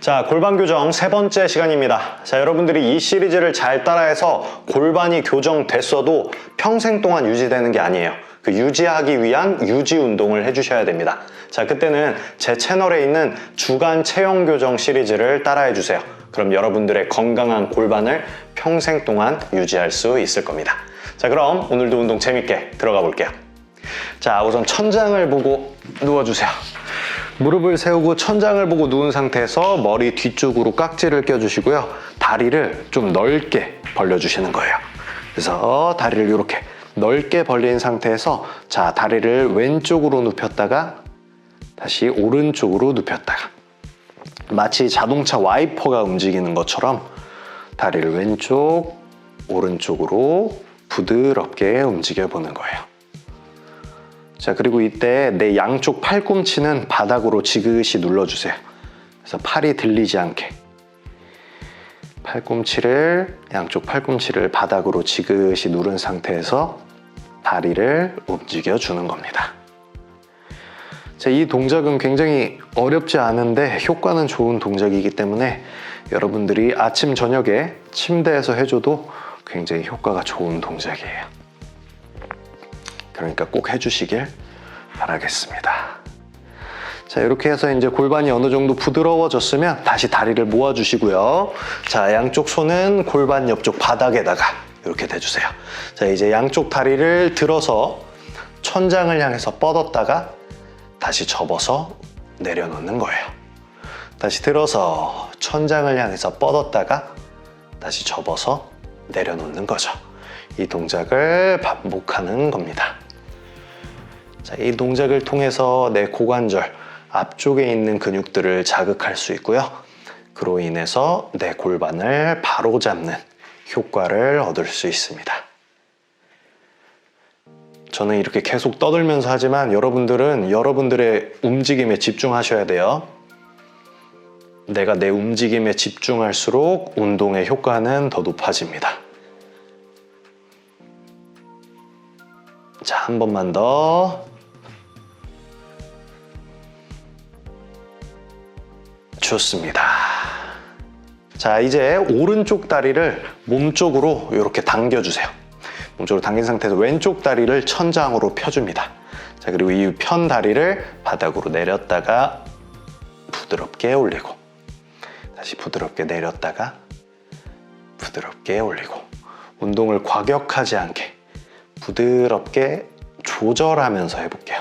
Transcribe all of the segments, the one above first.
자, 골반 교정 세 번째 시간입니다. 자, 여러분들이 이 시리즈를 잘 따라해서 골반이 교정됐어도 평생 동안 유지되는 게 아니에요. 그 유지하기 위한 유지 운동을 해주셔야 됩니다. 자, 그때는 제 채널에 있는 주간 체형 교정 시리즈를 따라해 주세요. 그럼 여러분들의 건강한 골반을 평생 동안 유지할 수 있을 겁니다. 자, 그럼 오늘도 운동 재밌게 들어가 볼게요. 자, 우선 천장을 보고 누워주세요. 무릎을 세우고 천장을 보고 누운 상태에서 머리 뒤쪽으로 깍지를 껴주시고요. 다리를 좀 넓게 벌려주시는 거예요. 그래서 다리를 이렇게 넓게 벌린 상태에서 자, 다리를 왼쪽으로 눕혔다가 다시 오른쪽으로 눕혔다가 마치 자동차 와이퍼가 움직이는 것처럼 다리를 왼쪽, 오른쪽으로 부드럽게 움직여 보는 거예요. 자, 그리고 이때 내 양쪽 팔꿈치는 바닥으로 지그시 눌러주세요. 그래서 팔이 들리지 않게 양쪽 팔꿈치를 바닥으로 지그시 누른 상태에서 다리를 움직여 주는 겁니다. 자, 이 동작은 굉장히 어렵지 않은데 효과는 좋은 동작이기 때문에 여러분들이 아침, 저녁에 침대에서 해줘도 굉장히 효과가 좋은 동작이에요. 그러니까 꼭 해주시길 바라겠습니다. 자, 이렇게 해서 이제 골반이 어느 정도 부드러워졌으면 다시 다리를 모아주시고요. 자, 양쪽 손은 골반 옆쪽 바닥에다가 이렇게 대주세요. 자, 이제 양쪽 다리를 들어서 천장을 향해서 뻗었다가 다시 접어서 내려놓는 거예요. 다시 들어서 천장을 향해서 뻗었다가 다시 접어서 내려놓는 거죠. 이 동작을 반복하는 겁니다. 자, 이 동작을 통해서 내 고관절 앞쪽에 있는 근육들을 자극할 수 있고요. 그로 인해서 내 골반을 바로잡는 효과를 얻을 수 있습니다. 저는 이렇게 계속 떠들면서 하지만 여러분들은 여러분들의 움직임에 집중하셔야 돼요. 내가 내 움직임에 집중할수록 운동의 효과는 더 높아집니다. 자, 한 번만 더. 좋습니다. 자, 이제 오른쪽 다리를 몸쪽으로 이렇게 당겨주세요. 몸쪽으로 당긴 상태에서 왼쪽 다리를 천장으로 펴줍니다. 자, 그리고 이 편 다리를 바닥으로 내렸다가 부드럽게 올리고 다시 부드럽게 내렸다가 부드럽게 올리고 운동을 과격하지 않게 부드럽게 조절하면서 해볼게요.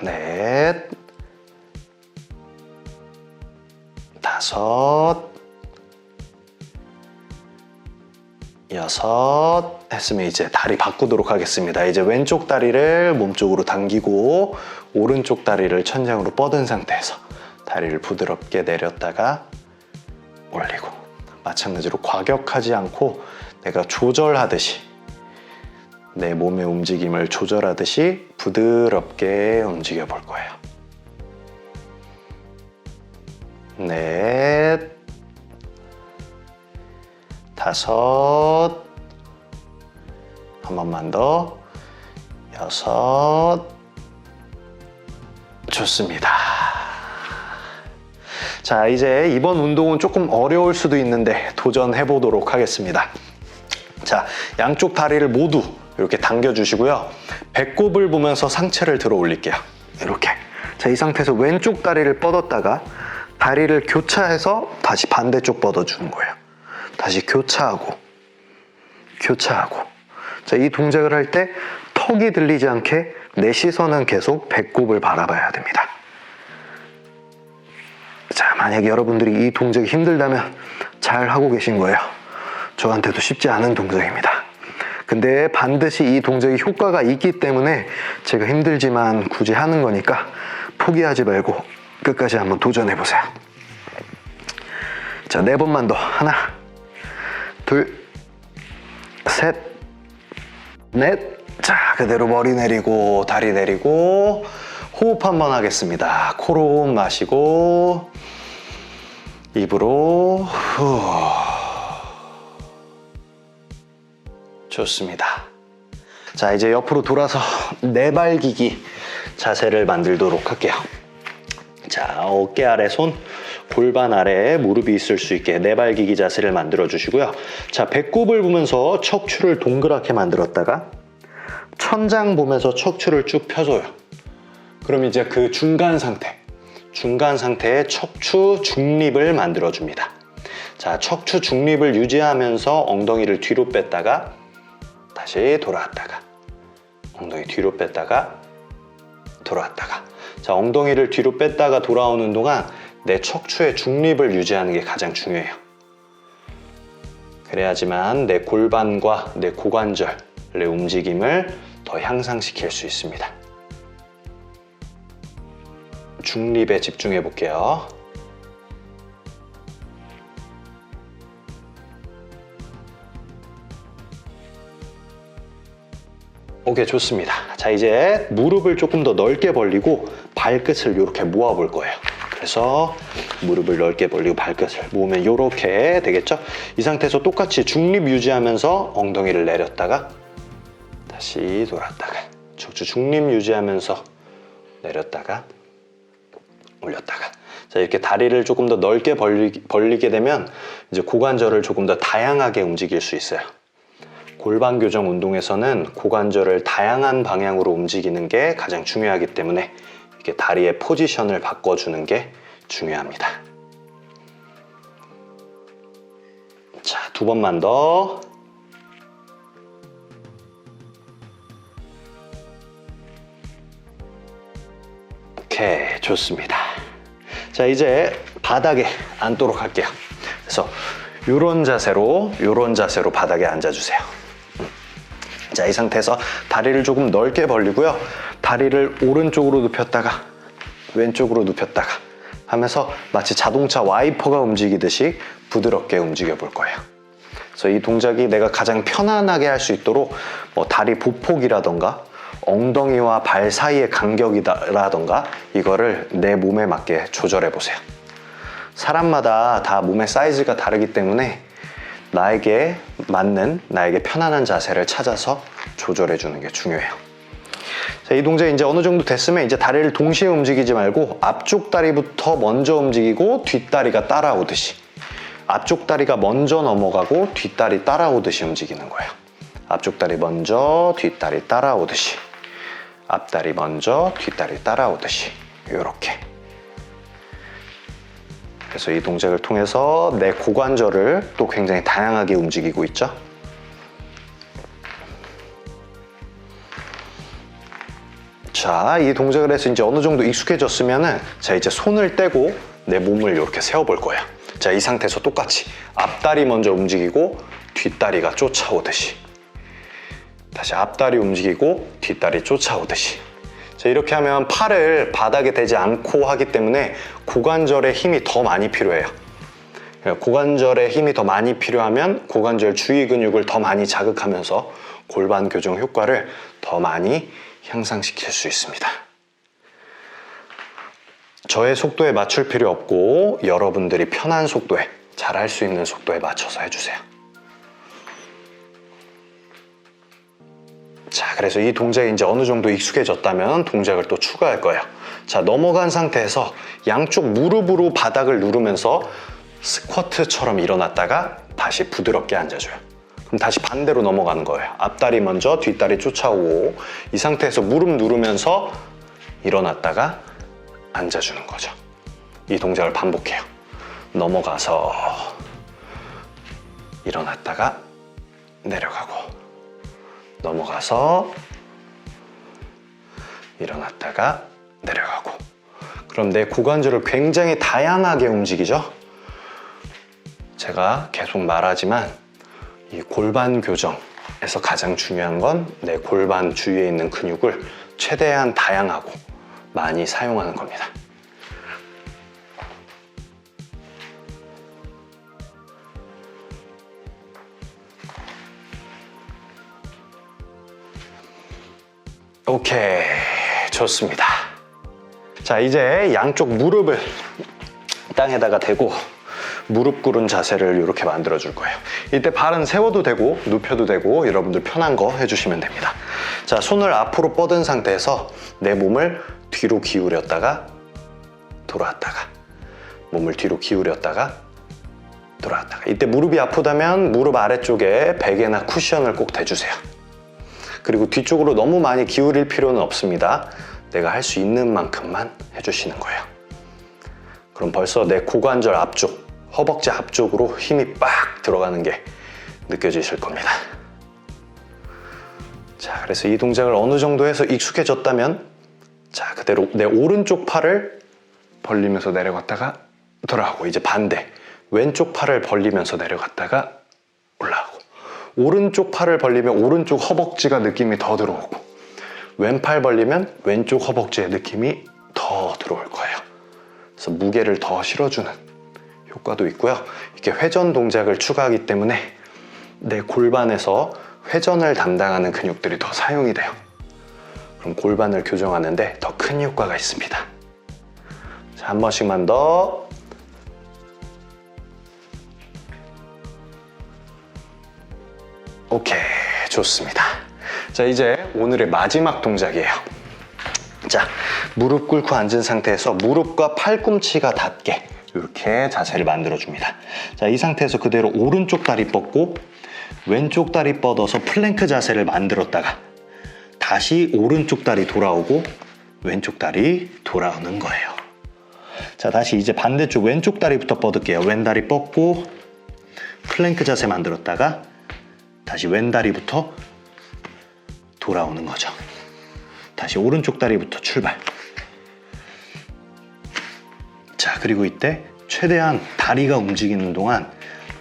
넷, 다섯, 여섯 했으면 이제 다리 바꾸도록 하겠습니다. 이제 왼쪽 다리를 몸쪽으로 당기고 오른쪽 다리를 천장으로 뻗은 상태에서 다리를 부드럽게 내렸다가 올리고 마찬가지로 과격하지 않고 내가 조절하듯이 내 몸의 움직임을 조절하듯이 부드럽게 움직여 볼 거예요. 넷, 다섯, 한 번만 더, 여섯, 좋습니다. 자, 이제 이번 운동은 조금 어려울 수도 있는데 도전해 보도록 하겠습니다. 자, 양쪽 다리를 모두 이렇게 당겨주시고요. 배꼽을 보면서 상체를 들어 올릴게요. 이렇게. 자, 이 상태에서 왼쪽 다리를 뻗었다가 다리를 교차해서 다시 반대쪽 뻗어주는 거예요. 다시 교차하고 교차하고. 자, 이 동작을 할 때 턱이 들리지 않게 내 시선은 계속 배꼽을 바라봐야 됩니다. 자, 만약에 여러분들이 이 동작이 힘들다면 잘 하고 계신 거예요. 저한테도 쉽지 않은 동작입니다. 근데 반드시 이 동작이 효과가 있기 때문에 제가 힘들지만 굳이 하는 거니까 포기하지 말고 끝까지 한번 도전해 보세요. 자, 4번만 더. 하나, 둘, 셋, 넷. 자, 그대로 머리 내리고 다리 내리고 호흡 한번 하겠습니다. 코로 호흡 마시고 입으로 후. 좋습니다. 자, 이제 옆으로 돌아서 내발기기 자세를 만들도록 할게요. 자, 어깨 아래 손, 골반 아래에 무릎이 있을 수 있게 내발기기 자세를 만들어 주시고요. 자, 배꼽을 보면서 척추를 동그랗게 만들었다가 천장 보면서 척추를 쭉 펴줘요. 그럼 이제 그 중간 상태에 척추 중립을 만들어 줍니다. 자, 척추 중립을 유지하면서 엉덩이를 뒤로 뺐다가 다시 돌아왔다가 엉덩이 뒤로 뺐다가 돌아왔다가. 자, 엉덩이를 뒤로 뺐다가 돌아오는 동안 내 척추의 중립을 유지하는 게 가장 중요해요. 그래야지만 내 골반과 내 고관절의 움직임을 더 향상시킬 수 있습니다. 중립에 집중해 볼게요. 오케이, 좋습니다. 자, 이제 무릎을 조금 더 넓게 벌리고 발끝을 이렇게 모아 볼 거예요. 그래서 무릎을 넓게 벌리고 발끝을 모으면 이렇게 되겠죠? 이 상태에서 똑같이 중립 유지하면서 엉덩이를 내렸다가 다시 돌았다가 척추 중립 유지하면서 내렸다가 올렸다가. 자, 이렇게 다리를 조금 더 넓게 벌리게 되면 이제 고관절을 조금 더 다양하게 움직일 수 있어요. 골반 교정 운동에서는 고관절을 다양한 방향으로 움직이는 게 가장 중요하기 때문에 이렇게 다리의 포지션을 바꿔주는 게 중요합니다. 자, 2번만 더. 오케이, 좋습니다. 자, 이제 바닥에 앉도록 할게요. 그래서 이런 자세로 바닥에 앉아주세요. 자, 이 상태에서 다리를 조금 넓게 벌리고요. 다리를 오른쪽으로 눕혔다가 왼쪽으로 눕혔다가 하면서 마치 자동차 와이퍼가 움직이듯이 부드럽게 움직여 볼 거예요. 그래서 이 동작이 내가 가장 편안하게 할 수 있도록 다리 보폭이라던가 엉덩이와 발 사이의 간격이라던가 이거를 내 몸에 맞게 조절해 보세요. 사람마다 다 몸의 사이즈가 다르기 때문에 나에게 맞는, 나에게 편안한 자세를 찾아서 조절해 주는 게 중요해요. 자, 이 동작이 이제 어느 정도 됐으면 이제 다리를 동시에 움직이지 말고 앞쪽 다리부터 먼저 움직이고 뒷다리가 따라오듯이, 앞쪽 다리가 먼저 넘어가고 뒷다리 따라오듯이 움직이는 거예요. 앞쪽 다리 먼저 뒷다리 따라오듯이, 앞다리 먼저 뒷다리 따라오듯이, 이렇게. 그래서 이 동작을 통해서 내 고관절을 또 굉장히 다양하게 움직이고 있죠. 자, 이 동작을 해서 이제 어느 정도 익숙해졌으면은, 자, 이제 손을 떼고 내 몸을 이렇게 세워볼 거예요. 자, 이 상태에서 똑같이 앞다리 먼저 움직이고 뒷다리가 쫓아오듯이, 다시 앞다리 움직이고 뒷다리 쫓아오듯이. 자, 이렇게 하면 팔을 바닥에 대지 않고 하기 때문에 고관절에 힘이 더 많이 필요해요. 고관절에 힘이 더 많이 필요하면 고관절 주위 근육을 더 많이 자극하면서 골반 교정 효과를 더 많이 향상시킬 수 있습니다. 저의 속도에 맞출 필요 없고 여러분들이 편한 속도에, 잘할 수 있는 속도에 맞춰서 해주세요. 자, 그래서 이 동작이 이제 어느 정도 익숙해졌다면 동작을 또 추가할 거예요. 자, 넘어간 상태에서 양쪽 무릎으로 바닥을 누르면서 스쿼트처럼 일어났다가 다시 부드럽게 앉아줘요. 그럼 다시 반대로 넘어가는 거예요. 앞다리 먼저 뒷다리 쫓아오고, 이 상태에서 무릎 누르면서 일어났다가 앉아주는 거죠. 이 동작을 반복해요. 넘어가서 일어났다가 내려가고, 넘어가서 일어났다가 내려가고. 그럼 내 고관절을 굉장히 다양하게 움직이죠. 제가 계속 말하지만 이 골반 교정에서 가장 중요한 건 내 골반 주위에 있는 근육을 최대한 다양하고 많이 사용하는 겁니다. 오케이, 좋습니다. 자, 이제 양쪽 무릎을 땅에다가 대고 무릎 꿇은 자세를 이렇게 만들어 줄 거예요. 이때 발은 세워도 되고 눕혀도 되고 여러분들 편한 거 해주시면 됩니다. 자, 손을 앞으로 뻗은 상태에서 내 몸을 뒤로 기울였다가 돌아왔다가, 몸을 뒤로 기울였다가 돌아왔다가. 이때 무릎이 아프다면 무릎 아래쪽에 베개나 쿠션을 꼭 대주세요. 그리고 뒤쪽으로 너무 많이 기울일 필요는 없습니다. 내가 할 수 있는 만큼만 해주시는 거예요. 그럼 벌써 내 고관절 앞쪽, 허벅지 앞쪽으로 힘이 빡 들어가는 게 느껴지실 겁니다. 자, 그래서 이 동작을 어느 정도 해서 익숙해졌다면, 자, 그대로 내 오른쪽 팔을 벌리면서 내려갔다가 돌아오고, 이제 반대 왼쪽 팔을 벌리면서 내려갔다가 올라오고, 오른쪽 팔을 벌리면 오른쪽 허벅지가 느낌이 더 들어오고, 왼팔 벌리면 왼쪽 허벅지의 느낌이 더 들어올 거예요. 그래서 무게를 더 실어주는 효과도 있고요. 이렇게 회전 동작을 추가하기 때문에 내 골반에서 회전을 담당하는 근육들이 더 사용이 돼요. 그럼 골반을 교정하는데 더 큰 효과가 있습니다. 자, 한 번씩만 더. 오케이, 좋습니다. 자, 이제 오늘의 마지막 동작이에요. 자, 무릎 꿇고 앉은 상태에서 무릎과 팔꿈치가 닿게 이렇게 자세를 만들어줍니다. 자, 이 상태에서 그대로 오른쪽 다리 뻗고 왼쪽 다리 뻗어서 플랭크 자세를 만들었다가 다시 오른쪽 다리 돌아오고 왼쪽 다리 돌아오는 거예요. 자, 다시 이제 반대쪽 왼쪽 다리부터 뻗을게요. 왼 다리 뻗고 플랭크 자세 만들었다가 다시 왼 다리부터 돌아오는 거죠. 다시 오른쪽 다리부터 출발. 자, 그리고 이때 최대한 다리가 움직이는 동안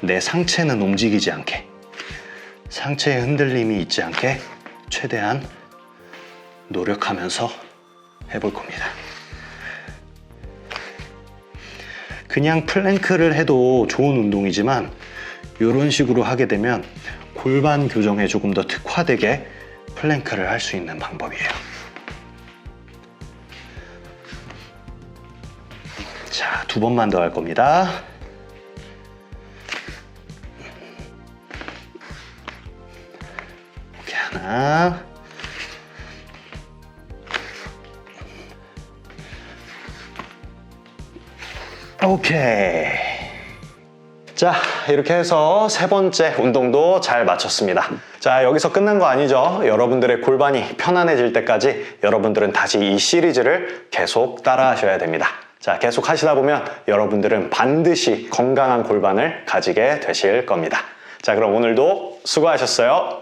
내 상체는 움직이지 않게, 상체에 흔들림이 있지 않게 최대한 노력하면서 해볼 겁니다. 그냥 플랭크를 해도 좋은 운동이지만 이런 식으로 하게 되면 골반 교정에 조금 더 특화되게 플랭크를 할 수 있는 방법이에요. 자, 2번만 더 할 겁니다. 이렇게 하나, 오케이. 자, 이렇게 해서 3번째 운동도 잘 마쳤습니다. 자, 여기서 끝난 거 아니죠? 여러분들의 골반이 편안해질 때까지 여러분들은 다시 이 시리즈를 계속 따라 하셔야 됩니다. 자, 계속 하시다 보면 여러분들은 반드시 건강한 골반을 가지게 되실 겁니다. 자, 그럼 오늘도 수고하셨어요.